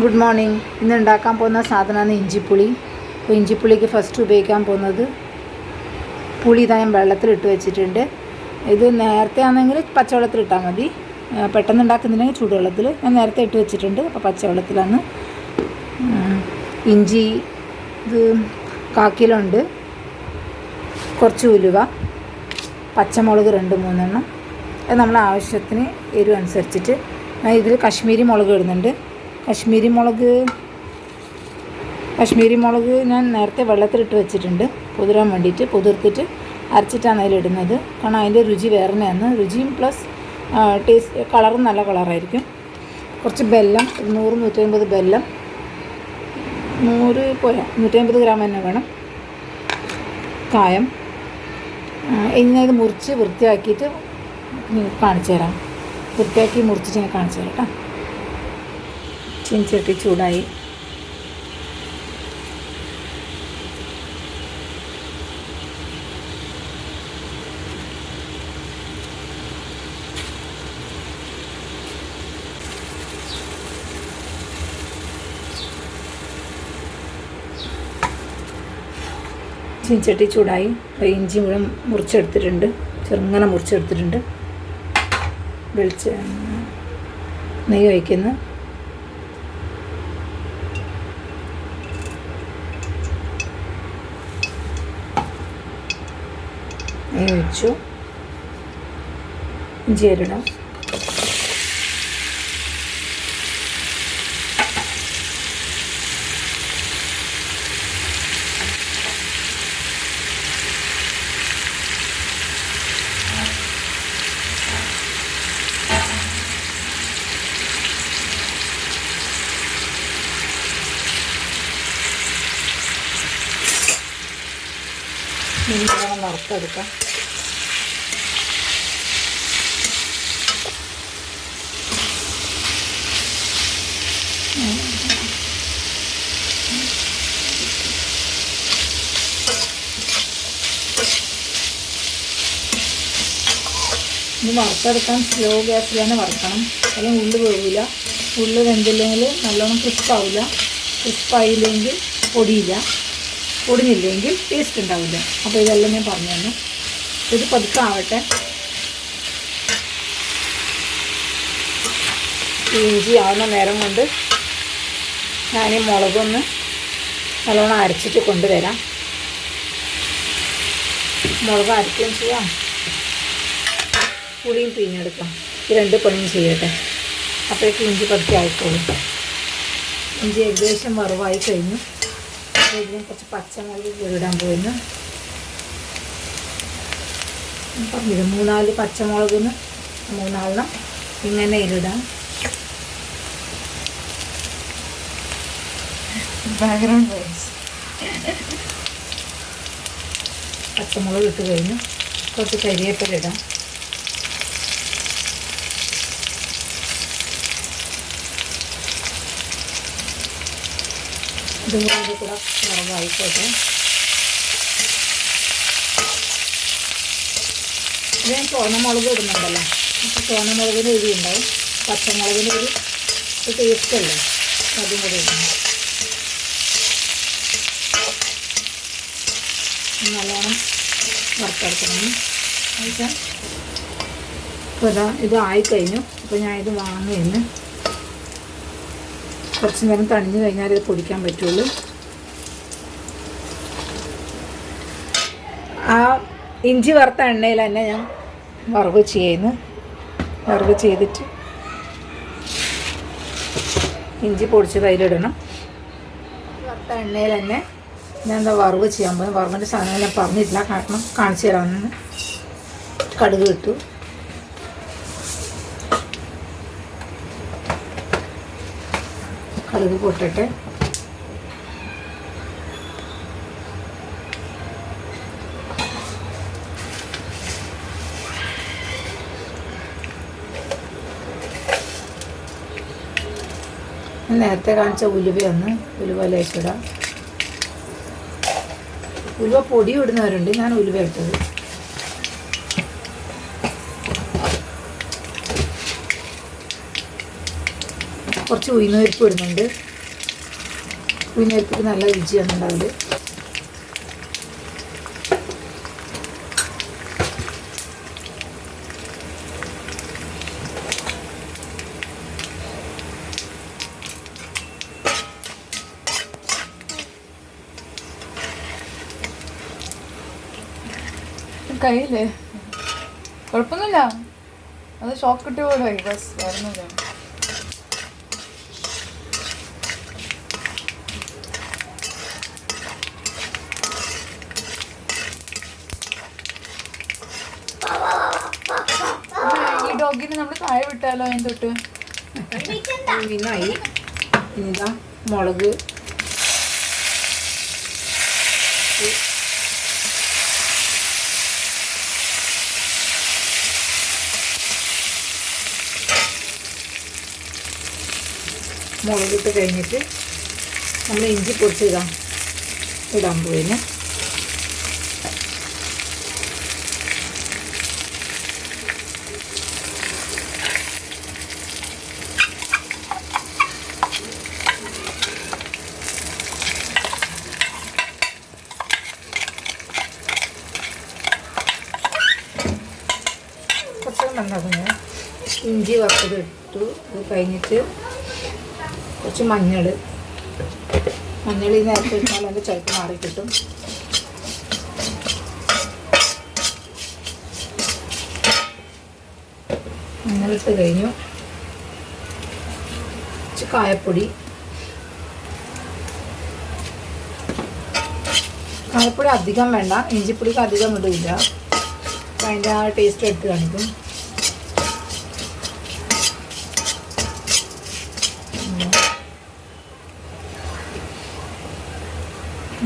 Good morning. ഇന്ന് ഉണ്ടാക്കാൻ പോകുന്ന സാധനമാണ് ഇഞ്ചിപ്പുളി. അപ്പോൾ ഇഞ്ചിപ്പുളിക്ക് ഫസ്റ്റ് ഉപയോഗിക്കാൻ പോകുന്നത് പുളി ഞാൻ വെള്ളത്തിലിട്ട് വെച്ചിട്ടുണ്ട്. ഇത് നേരത്തെ ആണെങ്കിൽ പച്ചവെള്ളത്തിലിട്ടാൽ മതി. പെട്ടെന്ന് ഉണ്ടാക്കുന്നുണ്ടെങ്കിൽ ചൂടുവെള്ളത്തിൽ. ഞാൻ നേരത്തെ ഇട്ട് വെച്ചിട്ടുണ്ട്. അപ്പോൾ പച്ചവെള്ളത്തിലാണ്. ഇഞ്ചി ഇത് 1/4 കിലോ ഉണ്ട്. കുറച്ച് ഉലുവ, പച്ചമുളക് 2-3 എണ്ണം. അത് നമ്മളെ ആവശ്യത്തിന് എരിവ് അനുസരിച്ചിട്ട്. ഞാൻ ഇതിൽ കശ്മീരി മുളക് ഇടുന്നുണ്ട്. കശ്മീരി മുളക് ഞാൻ നേരത്തെ വെള്ളത്തിലിട്ട് വെച്ചിട്ടുണ്ട് കുതിരാൻ വേണ്ടിയിട്ട്. കുതിർത്തിട്ട് അരച്ചിട്ടാണ് അതിലിടുന്നത്. കാരണം അതിൻ്റെ രുചി വേറെ തന്നെയാണ്. രുചിയും പ്ലസ് ടേസ്റ്റ്, കളറും നല്ല കളറായിരിക്കും. കുറച്ച് ബെല്ലം, 100-150 ബെല്ലം, 100 പോരാ, 150 ഗ്രാം തന്നെ വേണം. കായം. ഇനി ഇത് മുറിച്ച് വൃത്തിയാക്കിയിട്ട് കാണിച്ചു തരാം. വൃത്തിയാക്കി മുറിച്ചിട്ട് ഞാൻ കാണിച്ചു തരാം കേട്ടോ. ചീനച്ചട്ടി ചൂടായി. ചീനച്ചട്ടി ചൂടായി. ഇഞ്ചി മുഴുവൻ മുറിച്ചെടുത്തിട്ടുണ്ട്. ചെറുങ്ങനെ മുറിച്ചെടുത്തിട്ടുണ്ട്. നെയ്യ് ഒഴിക്കുന്നു. നെയ്യ് ഒഴിച്ചു. ഇഞ്ചി അരിടണം. നല്ലോണം വറുത്തെടുക്കാം. ഇത് വറുത്തെടുക്കാൻ സ്ലോ ഗ്യാസിൽ തന്നെ വറുക്കണം. അല്ലെങ്കിൽ ഉള്ളി വേവില്ല. ഉള്ളി വെന്തില്ലെങ്കിൽ നല്ലോണം ക്രിസ്പാവില്ല. ക്രിസ്പായില്ലെങ്കിൽ പൊടിഞ്ഞില്ലെങ്കിൽ ടേസ്റ്റ് ഉണ്ടാവില്ല. അപ്പോൾ ഇതെല്ലാം ഞാൻ പറഞ്ഞു തന്നു. ഇത് പതുക്കെ ആവട്ടെ. ഇഞ്ചി ആവുന്ന നേരം കൊണ്ട് ഞാൻ ഈ മുളകൊന്ന് നല്ലോണം അരച്ചിട്ട് കൊണ്ടുവരാം. മുളക് അരക്കുകയും ചെയ്യാം, പുളിയും പിഴിഞ്ഞെടുക്കാം. ഈ 2 പണിയും ചെയ്യട്ടെ. അപ്പോഴേക്ക് ഇഞ്ചി പതുക്കെ ആയിക്കോളും. ഇഞ്ചി ഏകദേശം വറവായി കഴിഞ്ഞു. ഇതിന് കുറച്ച് പച്ചമുളക് ഇടാൻ പോയിരുന്നു. പറഞ്ഞില്ല, 3-4 പച്ചമുളകിന് 3-4 ഇങ്ങനെ ഇടാം. Background voice. പച്ചമുളക് ഇട്ട് കഴിഞ്ഞു. കുറച്ച് കരിവേപ്പില ഇടാം. ഇതുപോലെ കൂടെ വറവായിക്കോട്ടെ. ഇത് ഞാൻ ചുവന്നമുളക് ഇടുന്നുണ്ടല്ലോ. അപ്പോൾ ചുവന്നമുളകിന് എരി ഉണ്ടാവും, പച്ചമുളകിന് ഒരു ടേസ്റ്റ് അല്ലേ, അതും കൂടി ഇടണം. നല്ലോണം വറുത്തെടുക്കണം. കഴിച്ചാൽ ഇപ്പോൾ ഇത് ആയിക്കഴിഞ്ഞു. അപ്പോൾ ഞാൻ ഇത് വാങ്ങുകയെന്ന്. കുറച്ച് നേരം തണിഞ്ഞ് കഴിഞ്ഞാൽ ഇത് പൊടിക്കാൻ പറ്റുള്ളൂ. ആ ഇഞ്ചി വറുത്ത എണ്ണയിൽ തന്നെ ഞാൻ വറവ് ചെയ്യുന്നു. വറവ് ചെയ്തിട്ട് ഇഞ്ചി പൊടിച്ചത് അതിലിടണം. വറുത്ത എണ്ണയിൽ തന്നെ ഞാൻ എന്താ വറവ് ചെയ്യാൻ പോകുന്നത്. വറവിൻ്റെ സാധനം ഞാൻ പറഞ്ഞിട്ടില്ല, കാരണം കാണിച്ചു തരാമെന്ന്. കടുക് ഇട്ടു. കടുക് പൊട്ടട്ടെ. നേരത്തെ കാണിച്ച ഉലുവയൊന്ന് ഉലുവ ലേശിടാം. ഉലുവ പൊടി ഇടുന്നവരുണ്ട്, ഞാൻ ഉലുവ ഇട്ടത്. കുറച്ച് ഉഴുന്നുപരിപ്പ് ഇടുന്നുണ്ട്. ഉഴുന്നരിപ്പൊടി നല്ല രുചിയാണ് ഉണ്ടാവില്ല. കയ്യില്ലേ കുഴപ്പമൊന്നുമില്ല, അത് ഷോക്ക് കിട്ടിയ പോലെ ബസ് വരുന്നില്ല. ഈ ഡോഗിന് നമ്മൾ താഴെ വിട്ടാലോ അതിന് തൊട്ട് മീനായി. ഇനിതാ മുളക്, മുളകിട്ട് കഴിഞ്ഞിട്ട് നമ്മൾ ഇഞ്ചി പൊടിച്ച് ഇടാൻ പോയിന്. കുറച്ച് നന്നാക്കുന്നത് ഇഞ്ചി വറുത്തത് ഇട്ടു. അത് കഴിഞ്ഞിട്ട് കുറച്ച് മഞ്ഞൾ ഈ നേരത്തെ ഇട്ടാൽ അതിൻ്റെ ചുവപ്പ് മാറി കിട്ടും. മഞ്ഞളിട്ട് കഴിഞ്ഞു. കുറച്ച് കായപ്പൊടി അധികം വേണ്ട, ഇഞ്ചിപ്പൊടിക്ക് അധികം ഇടില്ല, അപ്പം അതിൻ്റെ ആ ടേസ്റ്റ് എടുത്ത് കാണിക്കും.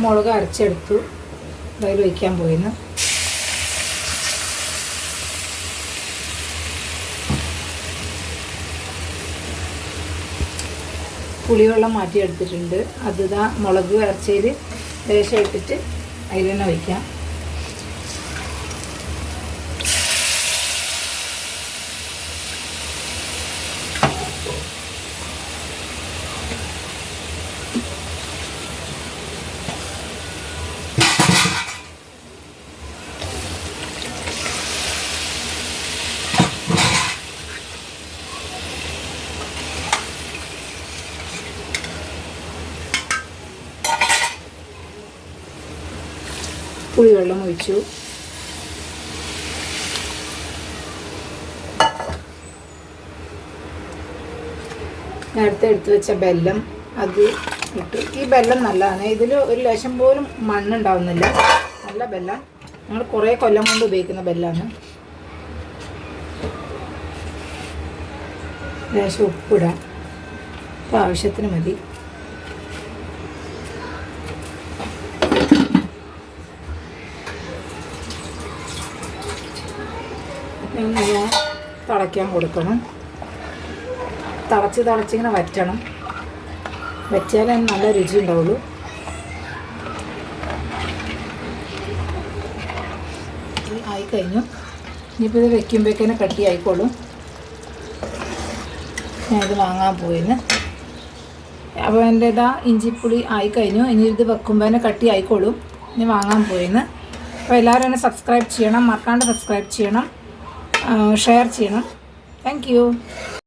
മുളക് അരച്ചെടുത്തു, അതിൽ വയ്ക്കാൻ പോയിന്ന്. പുളിവെള്ളം മാറ്റിയെടുത്തിട്ടുണ്ട്. അത് മുളക് അരച്ചതിൽ ലേശം ഇട്ടിട്ട് അതിൽ തന്നെ വയ്ക്കാം. പുളിവെള്ളം ഒഴിച്ചു. നേരത്തെ എടുത്തു വെച്ച ബെല്ലം അത് ഇട്ടു. ഈ ബെല്ലം നല്ലതാണ്, ഇതിൽ ഒരു ലേശം പോലും മണ്ണുണ്ടാവുന്നില്ല, നല്ല ബെല്ലം. ഞങ്ങൾ കുറേ കൊല്ലം കൊണ്ട് ഉപയോഗിക്കുന്ന ബെല്ലാണ്. ലേശം ഉപ്പിടാം, അപ്പോൾ ആവശ്യത്തിന് മതി. ഇങ്ങനെ തിളയ്ക്കാൻ കൊടുക്കണം. തിളച്ചിങ്ങനെ വറ്റണം. വറ്റിയാലേ നല്ല രുചി ഉണ്ടാവുള്ളൂ. ആയിക്കഴിഞ്ഞു. ഇനിയിപ്പോൾ ഇത് വെക്കുമ്പോഴേക്കന്നെ കട്ടി ആയിക്കോളും. ഞാനിത് വാങ്ങാൻ പോയിന്. അപ്പോൾ എൻ്റെ ഇഞ്ചിപ്പുളി ആയിക്കഴിഞ്ഞു. ഇനി ഇത് വെക്കുമ്പോൾ തന്നെ കട്ടി ആയിക്കോളും. ഇനി വാങ്ങാൻ പോയിന്. അപ്പോൾ എല്ലാവരും എന്നെ സബ്സ്ക്രൈബ് ചെയ്യണം, മറക്കാണ്ട് സബ്സ്ക്രൈബ് ചെയ്യണം, ഷെയർ ചെയ്യണം. Thank you.